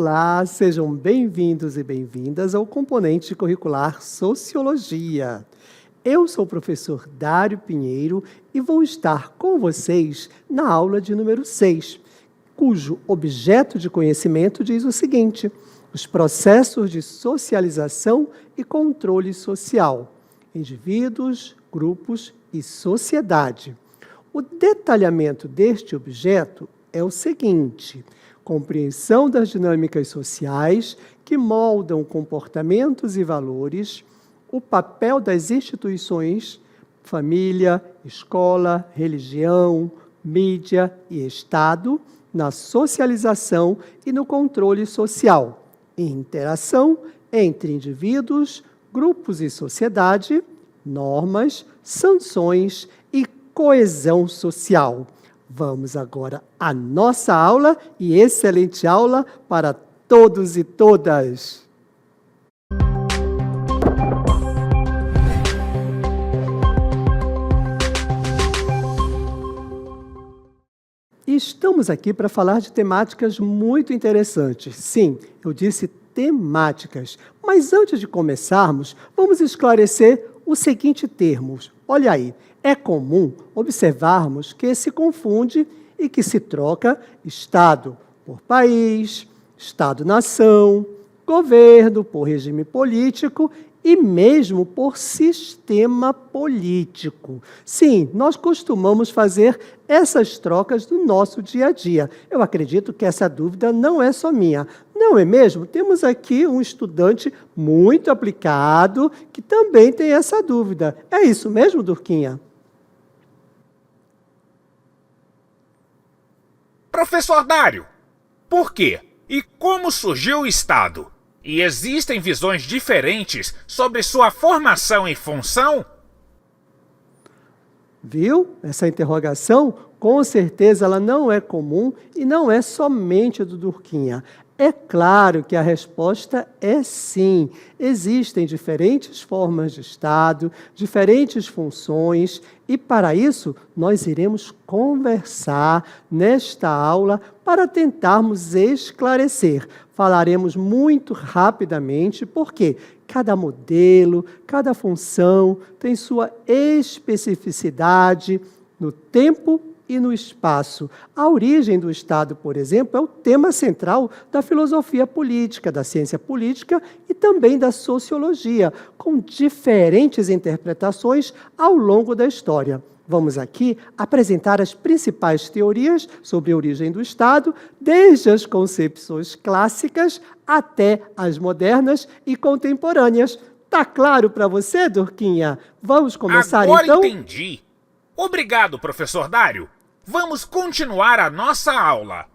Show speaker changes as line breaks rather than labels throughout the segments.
Olá, sejam bem-vindos e bem-vindas ao componente curricular Sociologia. Eu sou o professor Dário Pinheiro e vou estar com vocês na aula de número 6, cujo objeto de conhecimento diz o seguinte: os processos de socialização e controle social, indivíduos, grupos e sociedade. O detalhamento deste objeto é o seguinte: compreensão das dinâmicas sociais que moldam comportamentos e valores, o papel das instituições, família, escola, religião, mídia e Estado, na socialização e no controle social, interação entre indivíduos, grupos e sociedade, normas, sanções e coesão social. Vamos agora à nossa aula e excelente aula para todos e todas! Estamos aqui para falar de temáticas muito interessantes. Sim, eu disse temáticas. Mas antes de começarmos, vamos esclarecer o seguinte termo. Olha aí, é comum observarmos que se confunde e que se troca Estado por país, Estado-nação, governo por regime político e mesmo por sistema político. Sim, nós costumamos fazer essas trocas no nosso dia a dia. Eu acredito que essa dúvida não é só minha. Não é mesmo? Temos aqui um estudante muito aplicado que também tem essa dúvida. É isso mesmo, Durquinha?
Professor Dário, por quê? E como surgiu o Estado? E existem visões diferentes sobre sua formação e função?
Viu? Essa interrogação, com certeza, ela não é comum e não é somente do Durquinha. É claro que a resposta é sim. Existem diferentes formas de Estado, diferentes funções, e para isso nós iremos conversar nesta aula para tentarmos esclarecer. Falaremos muito rapidamente, porque cada modelo, cada função tem sua especificidade no tempo e no espaço. A origem do Estado, por exemplo, é o tema central da filosofia política, da ciência política e também da sociologia, com diferentes interpretações ao longo da história. Vamos aqui apresentar as principais teorias sobre a origem do Estado, desde as concepções clássicas até as modernas e contemporâneas. Tá claro para você, Durquinha? Vamos começar então?
Agora entendi. Obrigado, professor Dário. Vamos continuar a nossa aula.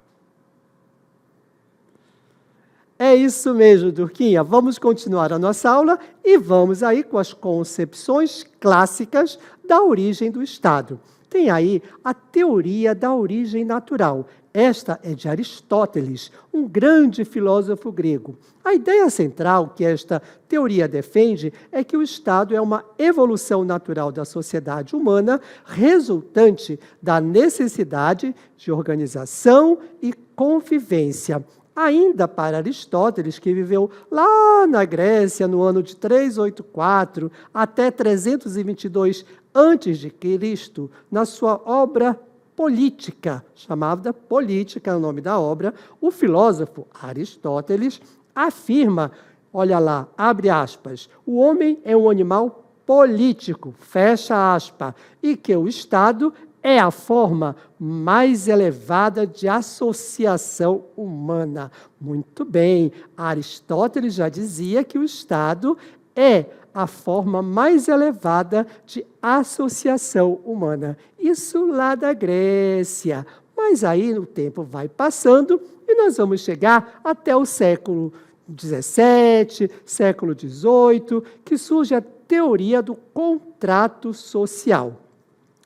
É isso mesmo, Durquinha. Vamos continuar a nossa aula e vamos aí com as concepções clássicas da origem do Estado. Tem aí a teoria da origem natural. Esta é de Aristóteles, um grande filósofo grego. A ideia central que esta teoria defende é que o Estado é uma evolução natural da sociedade humana, resultante da necessidade de organização e convivência. Ainda para Aristóteles, que viveu lá na Grécia no ano de 384 até 322 a.C., na sua obra Política, chamada Política, é o nome da obra, o filósofo Aristóteles afirma, olha lá, abre aspas, o homem é um animal político, fecha aspas, e que o Estado é a forma mais elevada de associação humana. Muito bem, Aristóteles já dizia que o Estado é a forma mais elevada de associação humana. Isso lá da Grécia. Mas aí o tempo vai passando e nós vamos chegar até o século XVII, século XVIII, que surge a teoria do contrato social.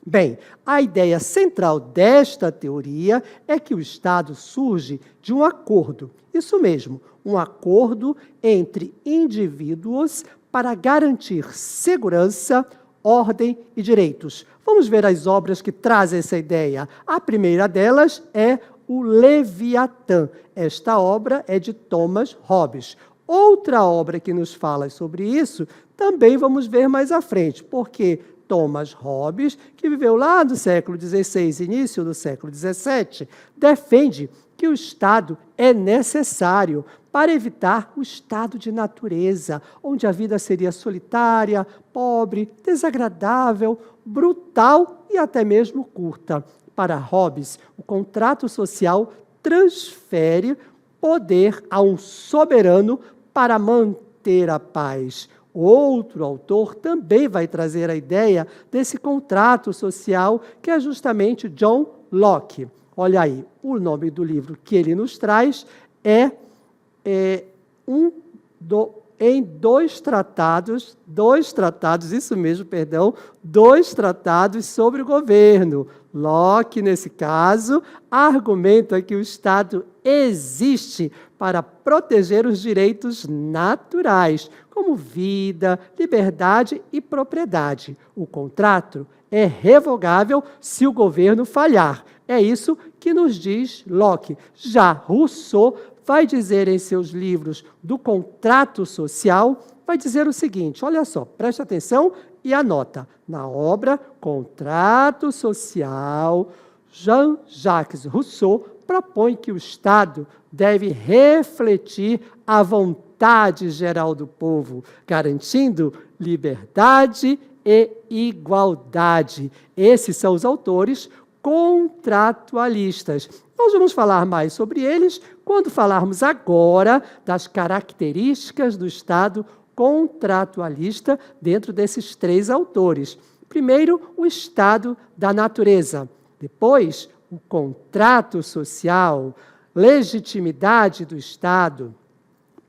Bem, a ideia central desta teoria é que o Estado surge de um acordo. Isso mesmo, um acordo entre indivíduos para garantir segurança, ordem e direitos. Vamos ver as obras que trazem essa ideia. A primeira delas é o Leviatã. Esta obra é de Thomas Hobbes. Outra obra que nos fala sobre isso, também vamos ver mais à frente, porque Thomas Hobbes, que viveu lá do século XVI, início do século XVII, defende que o Estado é necessário para evitar o estado de natureza, onde a vida seria solitária, pobre, desagradável, brutal e até mesmo curta. Para Hobbes, o contrato social transfere poder a um soberano para manter a paz. Outro autor também vai trazer a ideia desse contrato social, que é justamente John Locke. Olha aí, o nome do livro que ele nos traz em dois tratados sobre o governo. Locke, nesse caso, argumenta que o Estado existe para proteger os direitos naturais, como vida, liberdade e propriedade. O contrato é revogável se o governo falhar. É isso que nos diz Locke. Já Rousseau vai dizer em seus livros do contrato social, vai dizer o seguinte, olha só, preste atenção e anota. Na obra Contrato Social, Jean-Jacques Rousseau propõe que o Estado deve refletir a vontade geral do povo, garantindo liberdade e igualdade. Esses são os autores contratualistas. Nós vamos falar mais sobre eles quando falarmos agora das características do Estado contratualista dentro desses três autores. Primeiro, o estado da natureza. Depois, o contrato social, legitimidade do Estado,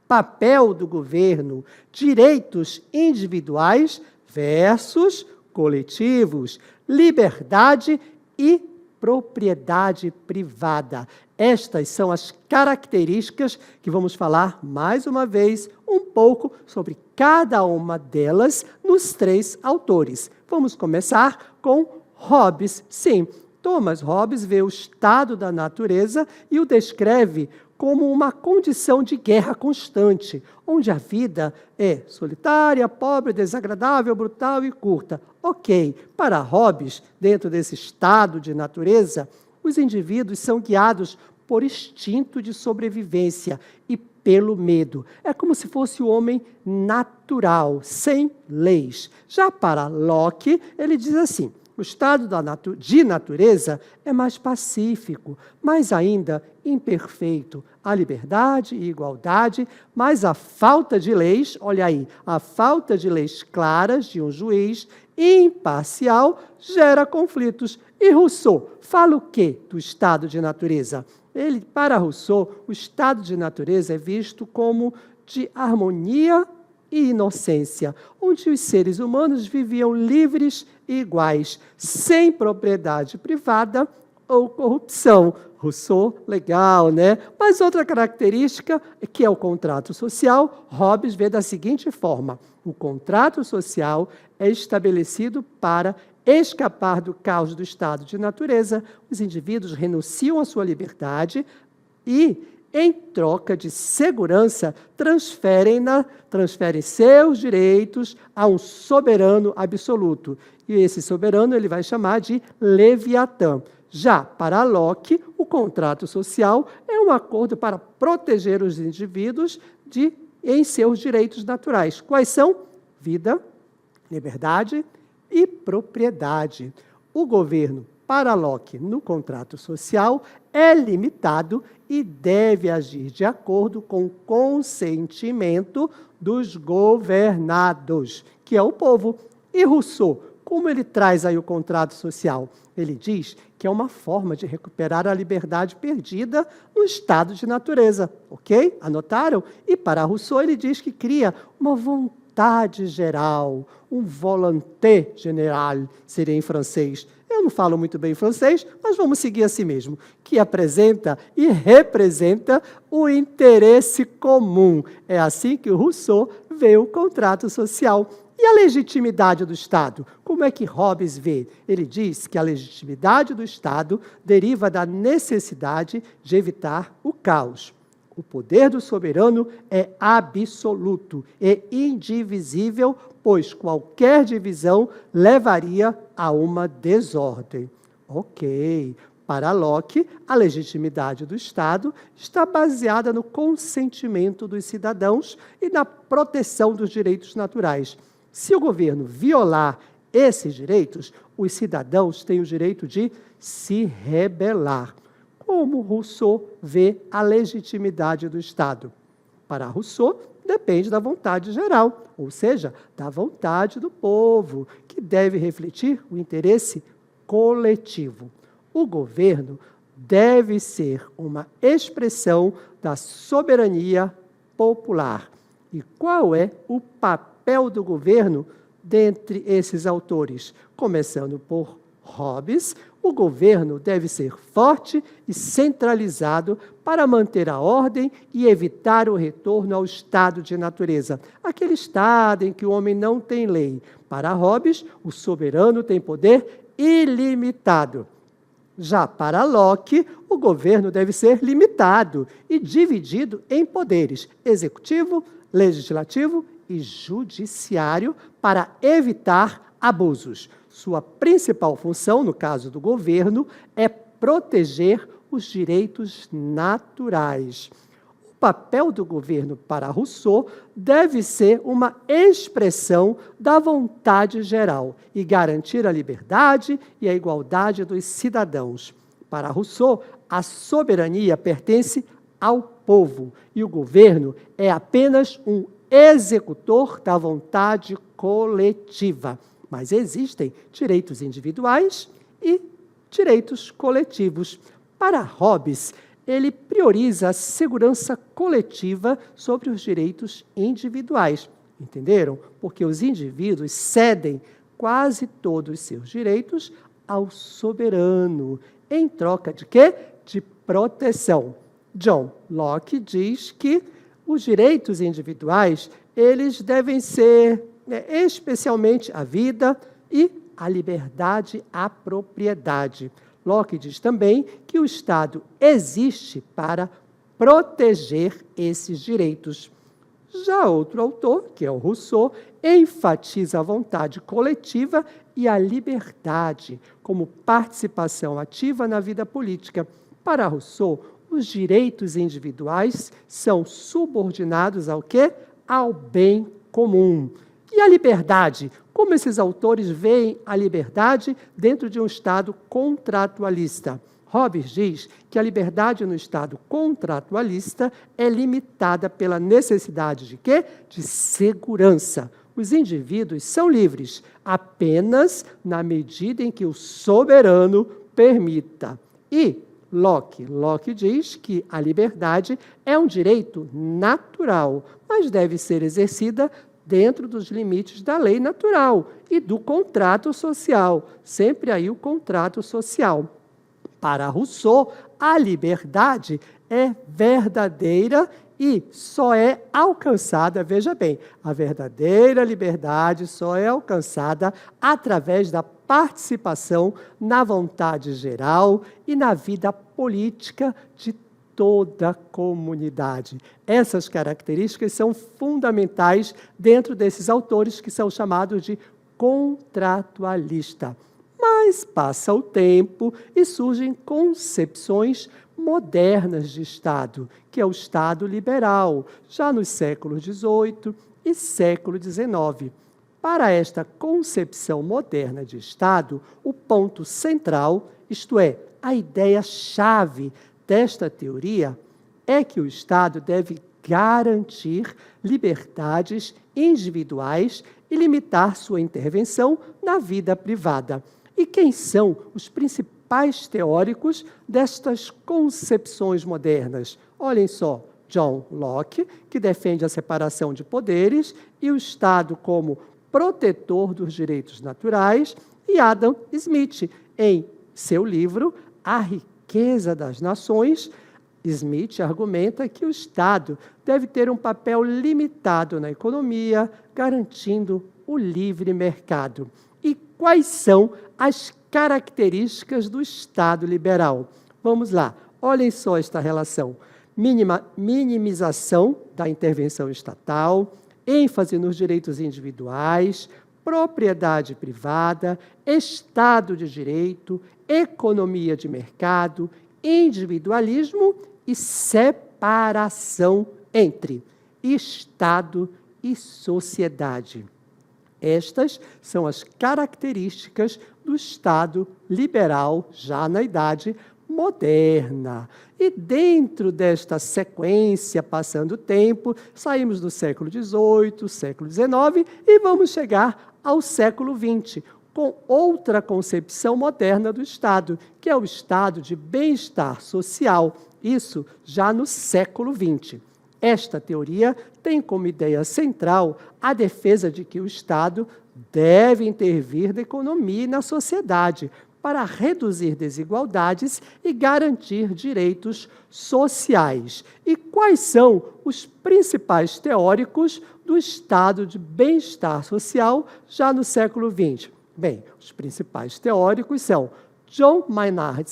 papel do governo, direitos individuais versus coletivos, liberdade e propriedade privada. Estas são as características que vamos falar mais uma vez um pouco sobre cada uma delas nos três autores. Vamos começar com Hobbes. Sim, Thomas Hobbes vê o estado da natureza e o descreve como uma condição de guerra constante, onde a vida é solitária, pobre, desagradável, brutal e curta. Ok, para Hobbes, dentro desse estado de natureza, os indivíduos são guiados por instinto de sobrevivência e pelo medo. É como se fosse o homem natural, sem leis. Já para Locke, ele diz assim, o estado de natureza é mais pacífico, mas ainda imperfeito. Há liberdade e igualdade, mas a falta de leis, olha aí, a falta de leis claras de um juiz imparcial gera conflitos. E Rousseau fala o quê do estado de natureza? Para Rousseau, o estado de natureza é visto como de harmonia e inocência, onde os seres humanos viviam livres e iguais, sem propriedade privada ou corrupção. Rousseau, legal, né? Mas outra característica, que é o contrato social, Hobbes vê da seguinte forma: o contrato social é estabelecido para escapar do caos do estado de natureza, os indivíduos renunciam à sua liberdade e, em troca de segurança, transferem seus direitos a um soberano absoluto. E esse soberano ele vai chamar de Leviatã. Já para Locke, o contrato social é um acordo para proteger os indivíduos em seus direitos naturais. Quais são? Vida, liberdade e propriedade. O governo, para Locke, no contrato social, é limitado e deve agir de acordo com o consentimento dos governados, que é o povo. E Rousseau, como ele traz aí o contrato social? Ele diz que é uma forma de recuperar a liberdade perdida no estado de natureza, ok? Anotaram? E para Rousseau ele diz que cria uma vontade geral, um volonté générale, seria em francês. Eu não falo muito bem francês, mas vamos seguir assim mesmo, que apresenta e representa o interesse comum. É assim que o Rousseau vê o contrato social. E a legitimidade do Estado? Como é que Hobbes vê? Ele diz que a legitimidade do Estado deriva da necessidade de evitar o caos. O poder do soberano é absoluto e indivisível, pois qualquer divisão levaria a uma desordem. Ok. Para Locke, a legitimidade do Estado está baseada no consentimento dos cidadãos e na proteção dos direitos naturais. Se o governo violar esses direitos, os cidadãos têm o direito de se rebelar. Como Rousseau vê a legitimidade do Estado? Para Rousseau, depende da vontade geral, ou seja, da vontade do povo, que deve refletir o interesse coletivo. O governo deve ser uma expressão da soberania popular. E qual é o papel do governo dentre esses autores? Começando por Hobbes, o governo deve ser forte e centralizado para manter a ordem e evitar o retorno ao estado de natureza, aquele estado em que o homem não tem lei. Para Hobbes, o soberano tem poder ilimitado. Já para Locke, o governo deve ser limitado e dividido em poderes executivo, legislativo e judiciário para evitar abusos. Sua principal função, no caso do governo, é proteger os direitos naturais. O papel do governo para Rousseau deve ser uma expressão da vontade geral e garantir a liberdade e a igualdade dos cidadãos. Para Rousseau, a soberania pertence ao povo e o governo é apenas um executor da vontade coletiva. Mas existem direitos individuais e direitos coletivos. Para Hobbes, ele prioriza a segurança coletiva sobre os direitos individuais. Entenderam? Porque os indivíduos cedem quase todos os seus direitos ao soberano. Em troca de quê? De proteção. John Locke diz que os direitos individuais, eles devem ser especialmente a vida e a liberdade à propriedade. Locke diz também que o Estado existe para proteger esses direitos. Já outro autor, que é o Rousseau, enfatiza a vontade coletiva e a liberdade como participação ativa na vida política. Para Rousseau, os direitos individuais são subordinados ao quê? Ao bem comum. E a liberdade? Como esses autores veem a liberdade dentro de um Estado contratualista? Hobbes diz que a liberdade no Estado contratualista é limitada pela necessidade de quê? De segurança. Os indivíduos são livres apenas na medida em que o soberano permita. E Locke diz que a liberdade é um direito natural, mas deve ser exercida dentro dos limites da lei natural e do contrato social. Sempre aí o contrato social. Para Rousseau, a liberdade é verdadeira e só é alcançada, veja bem, a verdadeira liberdade só é alcançada através da participação na vontade geral e na vida política de toda a comunidade. Essas características são fundamentais dentro desses autores que são chamados de contratualista. Mas passa o tempo e surgem concepções modernas de Estado, que é o Estado liberal, já nos séculos XVIII e século XIX. Para esta concepção moderna de Estado, o ponto central, isto é, a ideia-chave desta teoria, é que o Estado deve garantir liberdades individuais e limitar sua intervenção na vida privada. E quem são os principais teóricos destas concepções modernas? Olhem só, John Locke, que defende a separação de poderes e o Estado como protetor dos direitos naturais, e Adam Smith, em seu livro A Riqueza das Nações. Smith argumenta que o Estado deve ter um papel limitado na economia, garantindo o livre mercado. E quais são as características do Estado liberal? Vamos lá, olhem só esta relação. Minimização da intervenção estatal, ênfase nos direitos individuais, propriedade privada, Estado de Direito, economia de mercado, individualismo e separação entre Estado e sociedade. Estas são as características do Estado liberal já na Idade Moderna. E dentro desta sequência, passando o tempo, saímos do século XVIII, século XIX e vamos chegar ao século XX, com outra concepção moderna do Estado, que é o estado de bem-estar social, isso já no século XX. Esta teoria tem como ideia central a defesa de que o Estado deve intervir na economia e na sociedade para reduzir desigualdades e garantir direitos sociais. E quais são os principais teóricos do estado de bem-estar social já no século XX? Bem, os principais teóricos são John Maynard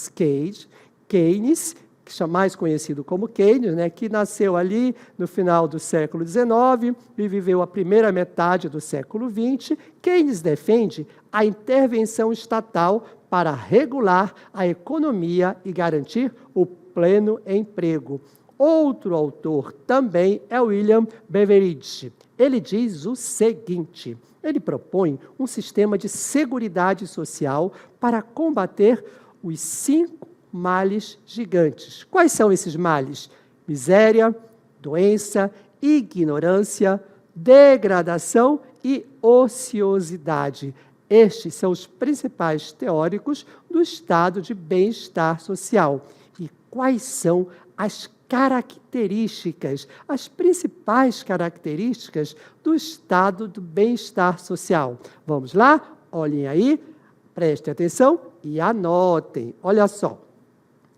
Keynes, que é mais conhecido como Keynes, que nasceu ali no final do século XIX e viveu a primeira metade do século XX. Keynes defende a intervenção estatal para regular a economia e garantir o pleno emprego. Outro autor também é William Beveridge. Ele diz o seguinte: ele propõe um sistema de seguridade social para combater os 5 males gigantes. Quais são esses males? Miséria, doença, ignorância, degradação e ociosidade. Estes são os principais teóricos do estado de bem-estar social. E quais são as características, as principais características do estado do bem-estar social? Vamos lá? Olhem aí, prestem atenção e anotem. Olha só.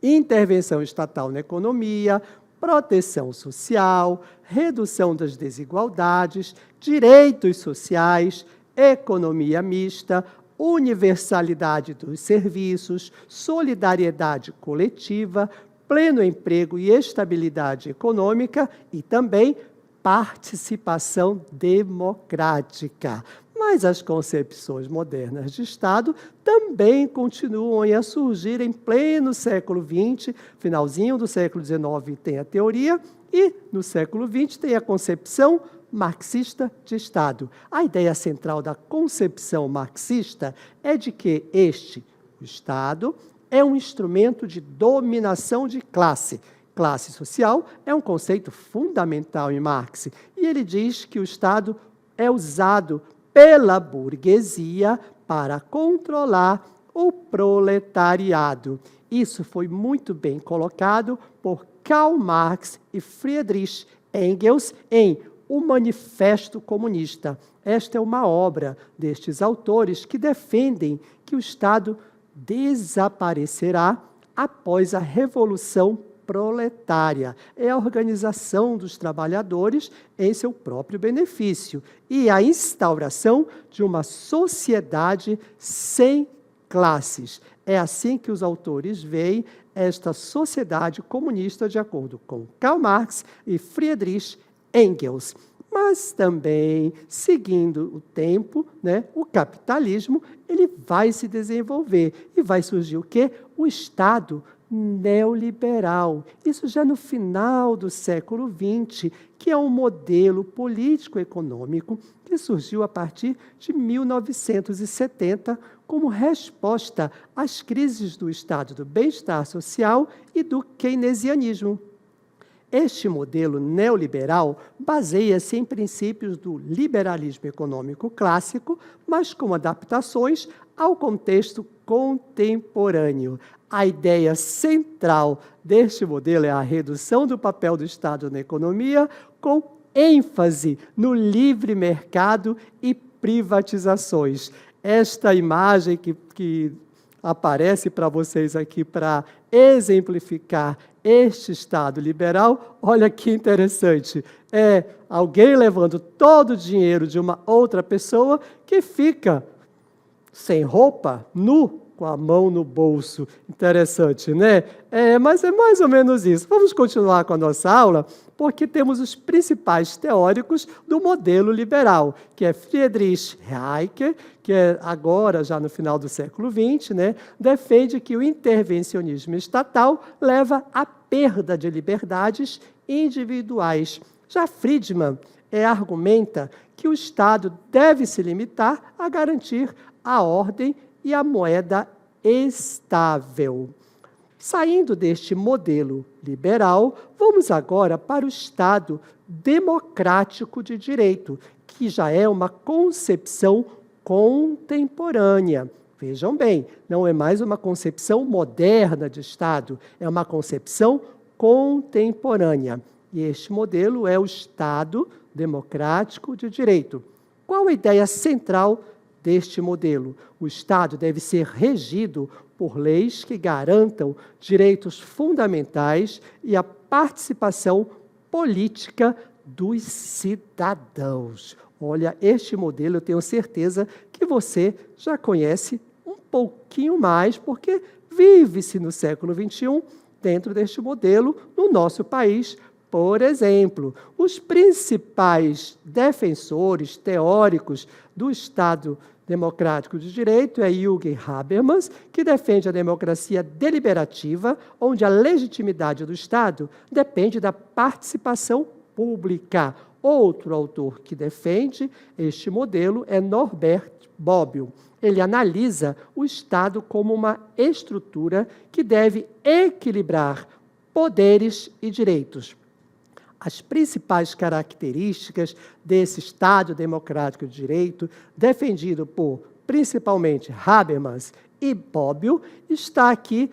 Intervenção estatal na economia, proteção social, redução das desigualdades, direitos sociais, economia mista, universalidade dos serviços, solidariedade coletiva, pleno emprego e estabilidade econômica e também participação democrática. Mas as concepções modernas de Estado também continuam a surgir em pleno século XX, finalzinho do século XIX tem a teoria, e no século XX tem a concepção marxista de Estado. A ideia central da concepção marxista é de que o Estado, é um instrumento de dominação de classe. Classe social é um conceito fundamental em Marx, e ele diz que o Estado é usado pela burguesia para controlar o proletariado. Isso foi muito bem colocado por Karl Marx e Friedrich Engels em O Manifesto Comunista. Esta é uma obra destes autores que defendem que o Estado desaparecerá após a Revolução Proletária. É a organização dos trabalhadores em seu próprio benefício e a instauração de uma sociedade sem classes. É assim que os autores veem esta sociedade comunista de acordo com Karl Marx e Friedrich Engels. Mas também, seguindo o tempo, o capitalismo ele vai se desenvolver e vai surgir o quê? O Estado neoliberal. Isso já no final do século XX, que é um modelo político-econômico que surgiu a partir de 1970 como resposta às crises do estado do bem-estar social e do keynesianismo. Este modelo neoliberal baseia-se em princípios do liberalismo econômico clássico, mas com adaptações ao contexto contemporâneo. A ideia central deste modelo é a redução do papel do Estado na economia, com ênfase no livre mercado e privatizações. Esta imagem que aparece para vocês aqui para exemplificar este Estado liberal, olha que interessante, é alguém levando todo o dinheiro de uma outra pessoa que fica sem roupa, nu, com a mão no bolso. Interessante, né? Mas é mais ou menos isso. Vamos continuar com a nossa aula, porque temos os principais teóricos do modelo liberal, que é Friedrich Hayek, que agora, já no final do século XX, né, defende que o intervencionismo estatal leva à perda de liberdades individuais. Já Friedman argumenta que o Estado deve se limitar a garantir a ordem e a moeda estável. Saindo deste modelo liberal, vamos agora para o Estado democrático de direito, que já é uma concepção contemporânea. Vejam bem, não é mais uma concepção moderna de Estado, é uma concepção contemporânea. E este modelo é o Estado democrático de direito. Qual a ideia central deste modelo? O Estado deve ser regido por leis que garantam direitos fundamentais e a participação política dos cidadãos. Olha, este modelo eu tenho certeza que você já conhece um pouquinho mais, porque vive-se no século XXI dentro deste modelo no nosso país. Por exemplo, os principais defensores teóricos do Estado democrático de direito é Jürgen Habermas, que defende a democracia deliberativa, onde a legitimidade do Estado depende da participação pública. Outro autor que defende este modelo é Norbert Bobbio. Ele analisa o Estado como uma estrutura que deve equilibrar poderes e direitos. As principais características desse Estado democrático de direito, defendido por, principalmente, Habermas e Bobbio, está aqui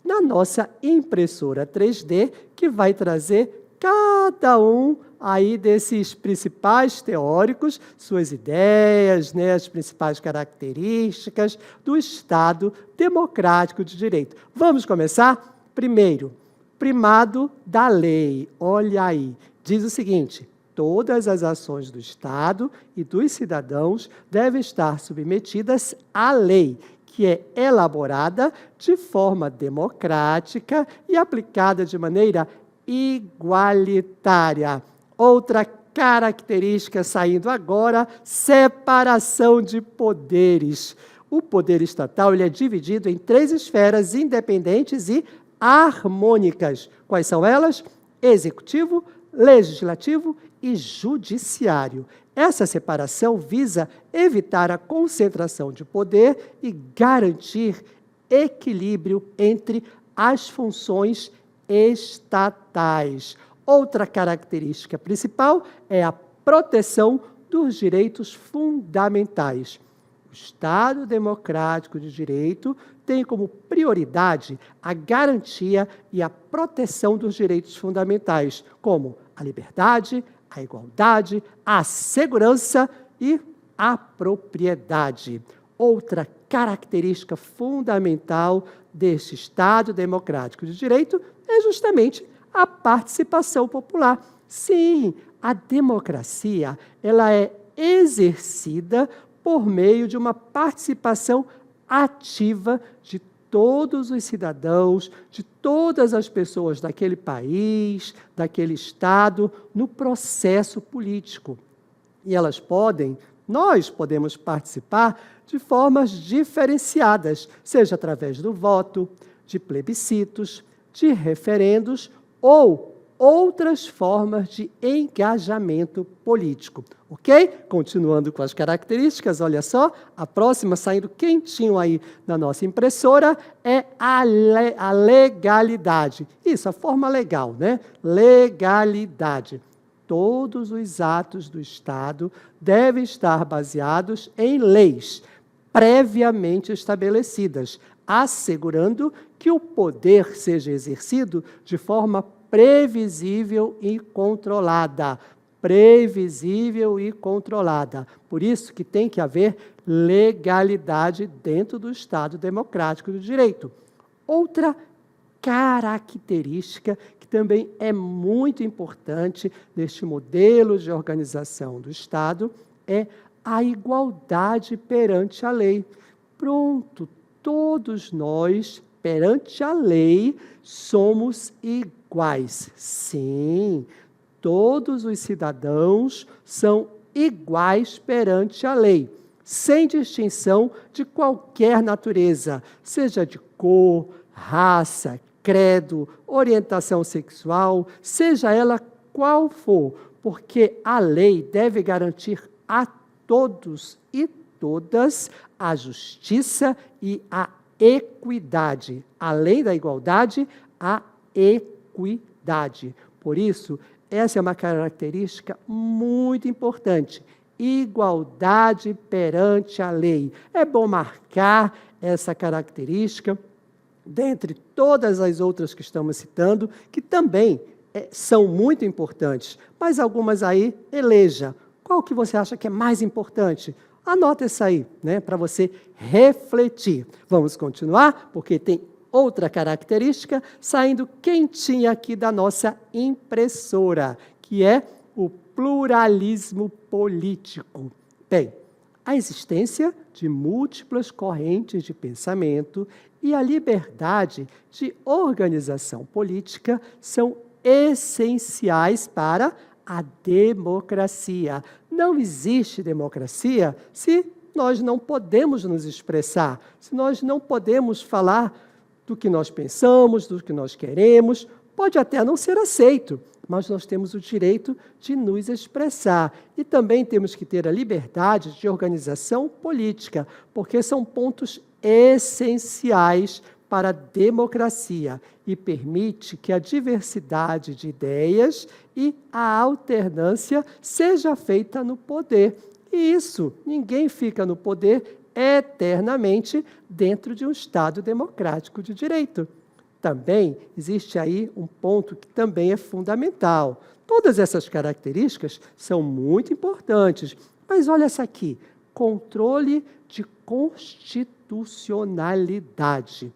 na nossa impressora 3D, que vai trazer cada um aí desses principais teóricos, suas ideias, né, as principais características do Estado democrático de direito. Vamos começar? Primeiro, primado da lei. Olha aí, diz o seguinte: todas as ações do Estado e dos cidadãos devem estar submetidas à lei, que é elaborada de forma democrática e aplicada de maneira igualitária. Outra característica saindo agora, separação de poderes. O poder estatal ele é dividido em 3 esferas independentes e harmônicas. Quais são elas? Executivo, legislativo e judiciário. Essa separação visa evitar a concentração de poder e garantir equilíbrio entre as funções estatais. Outra característica principal é a proteção dos direitos fundamentais. O Estado democrático de direito tem como prioridade a garantia e a proteção dos direitos fundamentais, como a liberdade, a igualdade, a segurança e a propriedade. Outra característica fundamental deste Estado democrático de direito é justamente a participação popular. Sim, a democracia ela é exercida por meio de uma participação ativa de todos os cidadãos, de todas as pessoas daquele país, daquele Estado, no processo político. E nós podemos participar de formas diferenciadas, seja através do voto, de plebiscitos, de referendos ou outras formas de engajamento político. Ok? Continuando com as características, olha só, a próxima, saindo quentinho aí na nossa impressora, é a legalidade. Isso, a forma legal, né? Legalidade. Todos os atos do Estado devem estar baseados em leis previamente estabelecidas, assegurando que o poder seja exercido de forma previsível e controlada. Previsível e controlada. Por isso que tem que haver legalidade dentro do Estado democrático do direito. Outra característica que também é muito importante neste modelo de organização do Estado, é a igualdade perante a lei. Pronto, todos nós, perante a lei, somos iguais. Sim, todos os cidadãos são iguais perante a lei, sem distinção de qualquer natureza, seja de cor, raça, credo, orientação sexual, seja ela qual for, porque a lei deve garantir a todos e todas a justiça e a equidade. Além da igualdade, a equidade. Por isso, essa é uma característica muito importante. Igualdade perante a lei. É bom marcar essa característica, dentre todas as outras que estamos citando, que também são muito importantes, mas algumas aí, eleja. Qual que você acha que é mais importante? Anota essa aí, né, para você refletir. Vamos continuar, porque tem outra característica saindo quentinha aqui da nossa impressora, que é o pluralismo político. Bem, a existência de múltiplas correntes de pensamento e a liberdade de organização política são essenciais para a democracia. Não existe democracia se nós não podemos nos expressar, se nós não podemos falar do que nós pensamos, do que nós queremos. Pode até não ser aceito, mas nós temos o direito de nos expressar. E também temos que ter a liberdade de organização política, porque são pontos essenciais para a democracia e permite que a diversidade de ideias e a alternância seja feita no poder. E isso, ninguém fica no poder eternamente dentro de um Estado democrático de direito. Também existe aí um ponto que também é fundamental. Todas essas características são muito importantes, mas olha essa aqui, controle de constitucionalidade.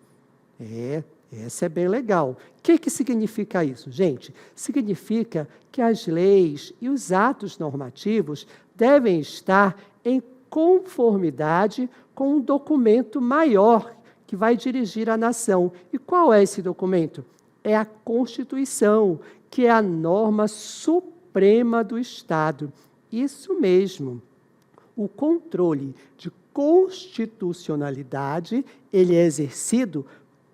Essa é bem legal. O que significa isso, gente? Significa que as leis e os atos normativos devem estar em conformidade com um documento maior que vai dirigir a nação. E qual é esse documento? É a Constituição, que é a norma suprema do Estado. Isso mesmo. O controle de constitucionalidade, ele é exercido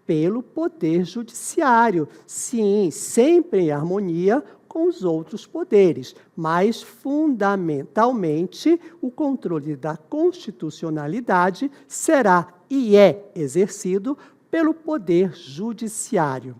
pelo Poder Judiciário. Sim, sempre em harmonia com os outros poderes, mas, fundamentalmente, o controle da constitucionalidade será e é exercido pelo Poder Judiciário.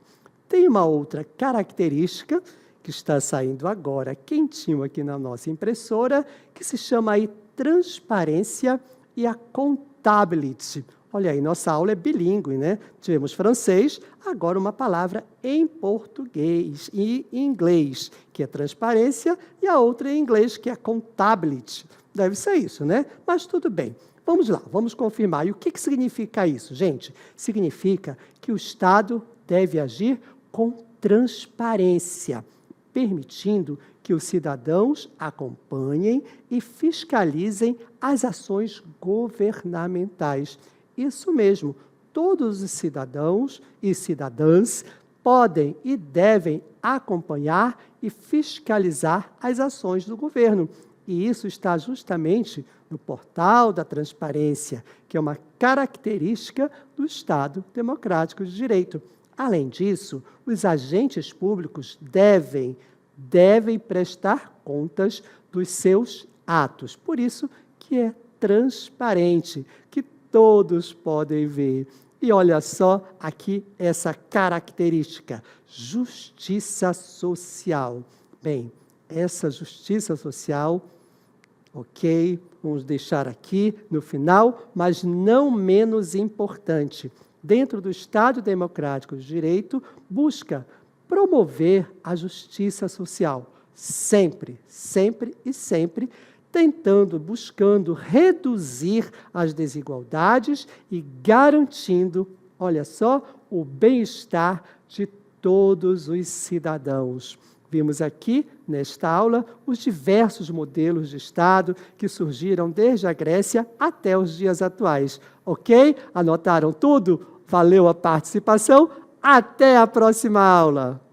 Tem uma outra característica que está saindo agora, quentinho aqui na nossa impressora, que se chama aí transparência e accountability. Olha aí, nossa aula é bilíngue, né? Tivemos francês, agora uma palavra em português e em inglês, que é transparência, e a outra em inglês, que é accountability. Deve ser isso, né? Mas tudo bem. Vamos lá, vamos confirmar. E o que significa isso, gente? Significa que o Estado deve agir com transparência, permitindo que os cidadãos acompanhem e fiscalizem as ações governamentais. Isso mesmo, todos os cidadãos e cidadãs podem e devem acompanhar e fiscalizar as ações do governo. E isso está justamente no portal da transparência, que é uma característica do Estado Democrático de Direito. Além disso, os agentes públicos devem prestar contas dos seus atos. Por isso que é transparente, que todos podem ver. E olha só aqui essa característica, justiça social. Bem, essa justiça social, ok, vamos deixar aqui no final, mas não menos importante. Dentro do Estado Democrático de Direito, busca promover a justiça social, sempre, sempre e sempre, buscando reduzir as desigualdades e garantindo, olha só, o bem-estar de todos os cidadãos. Vimos aqui, nesta aula, os diversos modelos de Estado que surgiram desde a Grécia até os dias atuais. Ok? Anotaram tudo? Valeu a participação? Até a próxima aula!